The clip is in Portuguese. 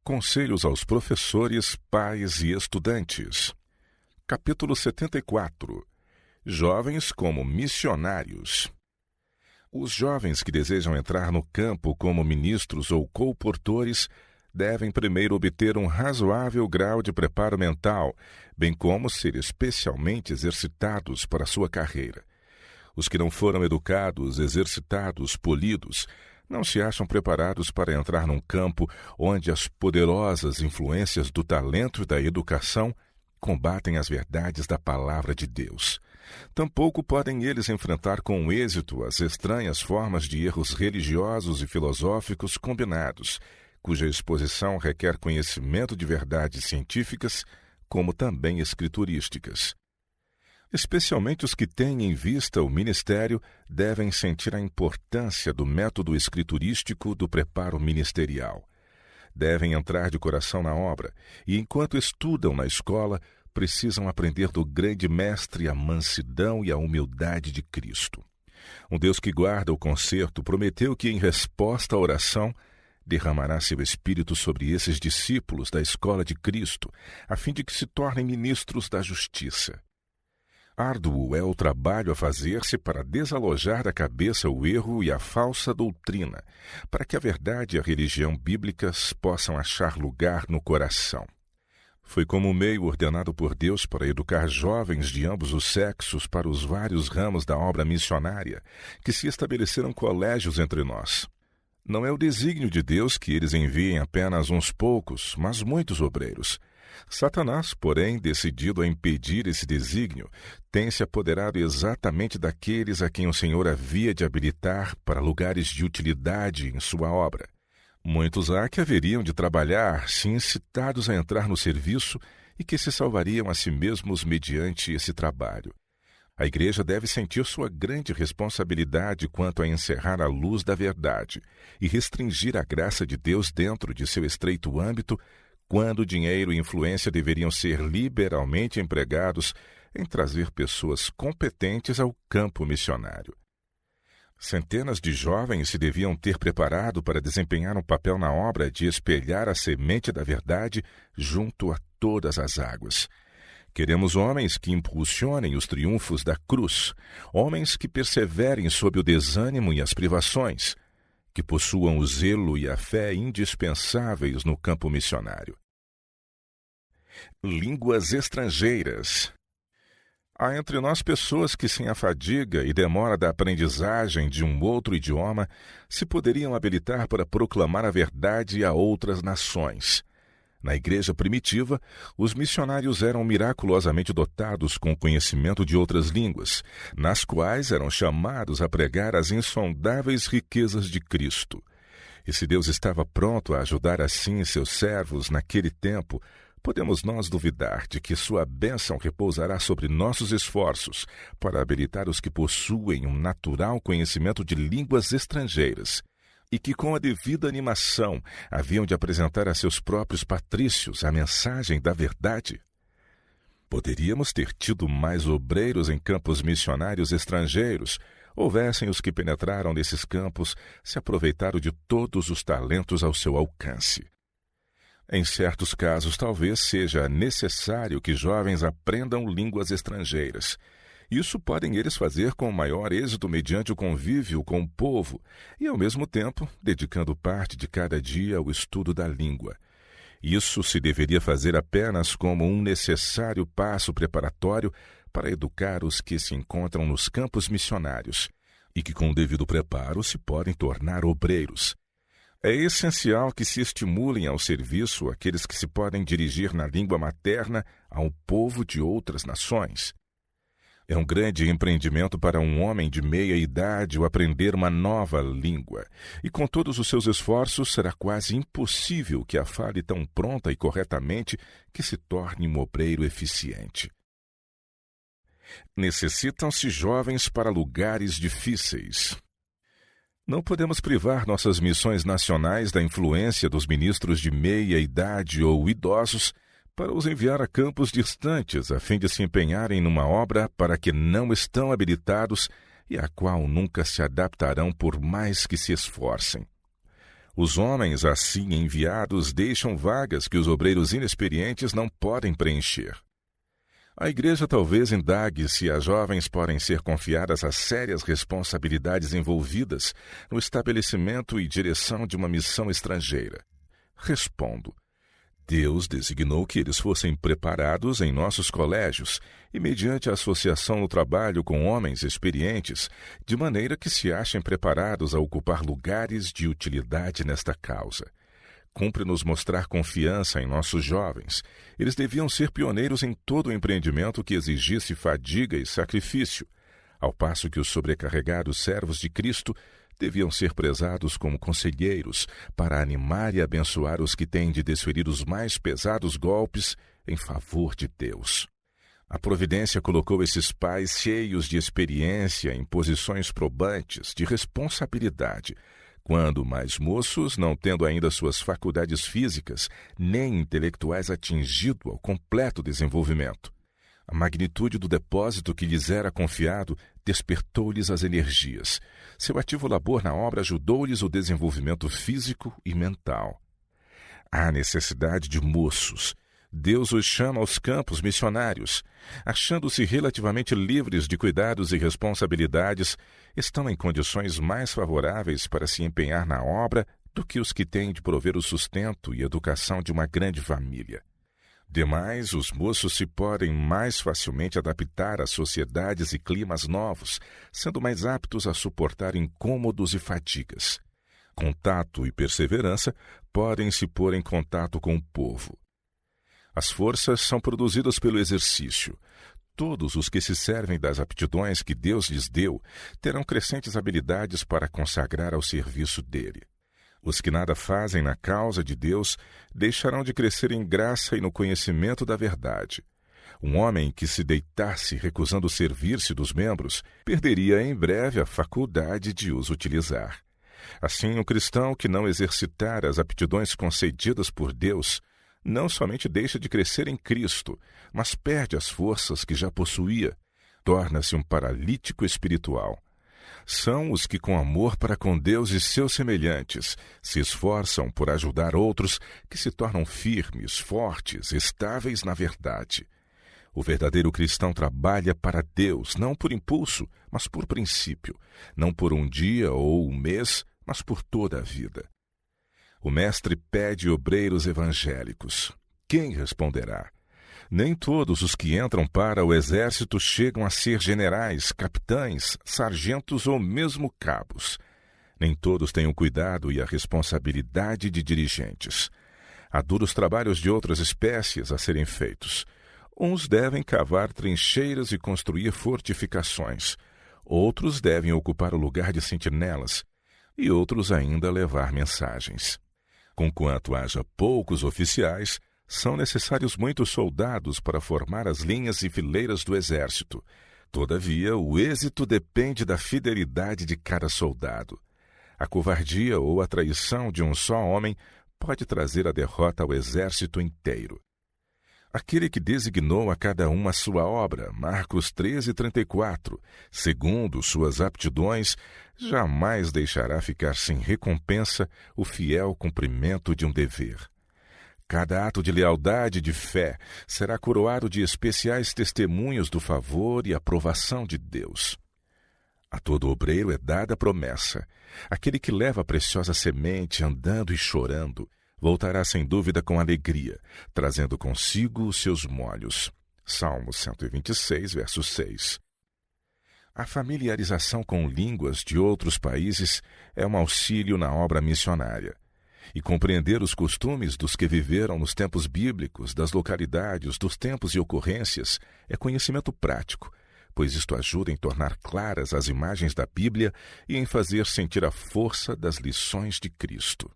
Conselhos aos professores, pais e estudantes. Capítulo 74. Jovens como missionários. Os jovens que desejam entrar no campo como ministros ou colportores devem primeiro obter um razoável grau de preparo mental, bem como ser especialmente exercitados para a sua carreira. Os que não foram educados, exercitados, polidos, não se acham preparados para entrar num campo onde as poderosas influências do talento e da educação combatem as verdades da palavra de Deus. Tampouco podem eles enfrentar com êxito as estranhas formas de erros religiosos e filosóficos combinados, cuja exposição requer conhecimento de verdades científicas, como também escriturísticas. Especialmente os que têm em vista o ministério devem sentir a importância do método escriturístico do preparo ministerial. Devem entrar de coração na obra e, enquanto estudam na escola, precisam aprender do grande mestre a mansidão e a humildade de Cristo. Um Deus que guarda o concerto prometeu que, em resposta à oração, derramará seu Espírito sobre esses discípulos da escola de Cristo, a fim de que se tornem ministros da justiça. Árduo é o trabalho a fazer-se para desalojar da cabeça o erro e a falsa doutrina, para que a verdade e a religião bíblicas possam achar lugar no coração. Foi como meio ordenado por Deus para educar jovens de ambos os sexos para os vários ramos da obra missionária, que se estabeleceram colégios entre nós. Não é o desígnio de Deus que eles enviem apenas uns poucos, mas muitos obreiros. Satanás, porém, decidido a impedir esse desígnio, tem se apoderado exatamente daqueles a quem o Senhor havia de habilitar para lugares de utilidade em sua obra. Muitos há que haveriam de trabalhar, se incitados a entrar no serviço, e que se salvariam a si mesmos mediante esse trabalho. A Igreja deve sentir sua grande responsabilidade quanto a encerrar a luz da verdade e restringir a graça de Deus dentro de seu estreito âmbito, quando dinheiro e influência deveriam ser liberalmente empregados em trazer pessoas competentes ao campo missionário. Centenas de jovens se deviam ter preparado para desempenhar um papel na obra de espelhar a semente da verdade junto a todas as águas. Queremos homens que impulsionem os triunfos da cruz, homens que perseverem sob o desânimo e as privações, que possuam o zelo e a fé indispensáveis no campo missionário. Línguas estrangeiras. Há entre nós pessoas que, sem a fadiga e demora da aprendizagem de um outro idioma, se poderiam habilitar para proclamar a verdade a outras nações. Na igreja primitiva, os missionários eram miraculosamente dotados com o conhecimento de outras línguas, nas quais eram chamados a pregar as insondáveis riquezas de Cristo. E se Deus estava pronto a ajudar assim seus servos naquele tempo, podemos nós duvidar de que sua bênção repousará sobre nossos esforços para habilitar os que possuem um natural conhecimento de línguas estrangeiras e que, com a devida animação, haviam de apresentar a seus próprios patrícios a mensagem da verdade? Poderíamos ter tido mais obreiros em campos missionários estrangeiros, houvessem os que penetraram nesses campos se aproveitaram de todos os talentos ao seu alcance. Em certos casos, talvez seja necessário que jovens aprendam línguas estrangeiras. Isso podem eles fazer com maior êxito mediante o convívio com o povo e, ao mesmo tempo, dedicando parte de cada dia ao estudo da língua. Isso se deveria fazer apenas como um necessário passo preparatório para educar os que se encontram nos campos missionários e que, com o devido preparo, se podem tornar obreiros. É essencial que se estimulem ao serviço aqueles que se podem dirigir na língua materna ao povo de outras nações. É um grande empreendimento para um homem de meia idade o aprender uma nova língua, e com todos os seus esforços será quase impossível que a fale tão pronta e corretamente que se torne um obreiro eficiente. Necessitam-se jovens para lugares difíceis. Não podemos privar nossas missões nacionais da influência dos ministros de meia idade ou idosos para os enviar a campos distantes a fim de se empenharem numa obra para que não estão habilitados e à qual nunca se adaptarão por mais que se esforcem. Os homens assim enviados deixam vagas que os obreiros inexperientes não podem preencher. A igreja talvez indague se as jovens podem ser confiadas as sérias responsabilidades envolvidas no estabelecimento e direção de uma missão estrangeira. Respondo: Deus designou que eles fossem preparados em nossos colégios e mediante a associação no trabalho com homens experientes, de maneira que se achem preparados a ocupar lugares de utilidade nesta causa. Cumpre-nos mostrar confiança em nossos jovens. Eles deviam ser pioneiros em todo o empreendimento que exigisse fadiga e sacrifício, ao passo que os sobrecarregados servos de Cristo deviam ser prezados como conselheiros para animar e abençoar os que têm de desferir os mais pesados golpes em favor de Deus. A providência colocou esses pais cheios de experiência em posições probantes, de responsabilidade, quando mais moços, não tendo ainda suas faculdades físicas nem intelectuais atingido ao completo desenvolvimento. A magnitude do depósito que lhes era confiado despertou-lhes as energias. Seu ativo labor na obra ajudou-lhes o desenvolvimento físico e mental. Há necessidade de moços. Deus os chama aos campos missionários. Achando-se relativamente livres de cuidados e responsabilidades, estão em condições mais favoráveis para se empenhar na obra do que os que têm de prover o sustento e educação de uma grande família. Demais, os moços se podem mais facilmente adaptar a sociedades e climas novos, sendo mais aptos a suportar incômodos e fadigas. Contato e perseverança podem se pôr em contato com o povo. As forças são produzidas pelo exercício. Todos os que se servem das aptidões que Deus lhes deu terão crescentes habilidades para consagrar ao serviço dele. Os que nada fazem na causa de Deus deixarão de crescer em graça e no conhecimento da verdade. Um homem que se deitasse recusando servir-se dos membros perderia em breve a faculdade de os utilizar. Assim, o cristão que não exercitar as aptidões concedidas por Deus não somente deixa de crescer em Cristo, mas perde as forças que já possuía, torna-se um paralítico espiritual. São os que, com amor para com Deus e seus semelhantes, se esforçam por ajudar outros que se tornam firmes, fortes, estáveis na verdade. O verdadeiro cristão trabalha para Deus, não por impulso, mas por princípio, não por um dia ou um mês, mas por toda a vida. O mestre pede obreiros evangélicos. Quem responderá? Nem todos os que entram para o exército chegam a ser generais, capitães, sargentos ou mesmo cabos. Nem todos têm o cuidado e a responsabilidade de dirigentes. Há duros trabalhos de outras espécies a serem feitos. Uns devem cavar trincheiras e construir fortificações. Outros devem ocupar o lugar de sentinelas. E outros ainda levar mensagens. Conquanto haja poucos oficiais, são necessários muitos soldados para formar as linhas e fileiras do exército. Todavia, o êxito depende da fidelidade de cada soldado. A covardia ou a traição de um só homem pode trazer a derrota ao exército inteiro. Aquele que designou a cada um a sua obra, Marcos 13:34, segundo suas aptidões, jamais deixará ficar sem recompensa o fiel cumprimento de um dever. Cada ato de lealdade e de fé será coroado de especiais testemunhos do favor e aprovação de Deus. A todo obreiro é dada a promessa. Aquele que leva a preciosa semente andando e chorando, voltará sem dúvida com alegria, trazendo consigo os seus molhos. Salmo 126, verso 6. A familiarização com línguas de outros países é um auxílio na obra missionária. E compreender os costumes dos que viveram nos tempos bíblicos, das localidades, dos tempos e ocorrências, é conhecimento prático, pois isto ajuda em tornar claras as imagens da Bíblia e em fazer sentir a força das lições de Cristo.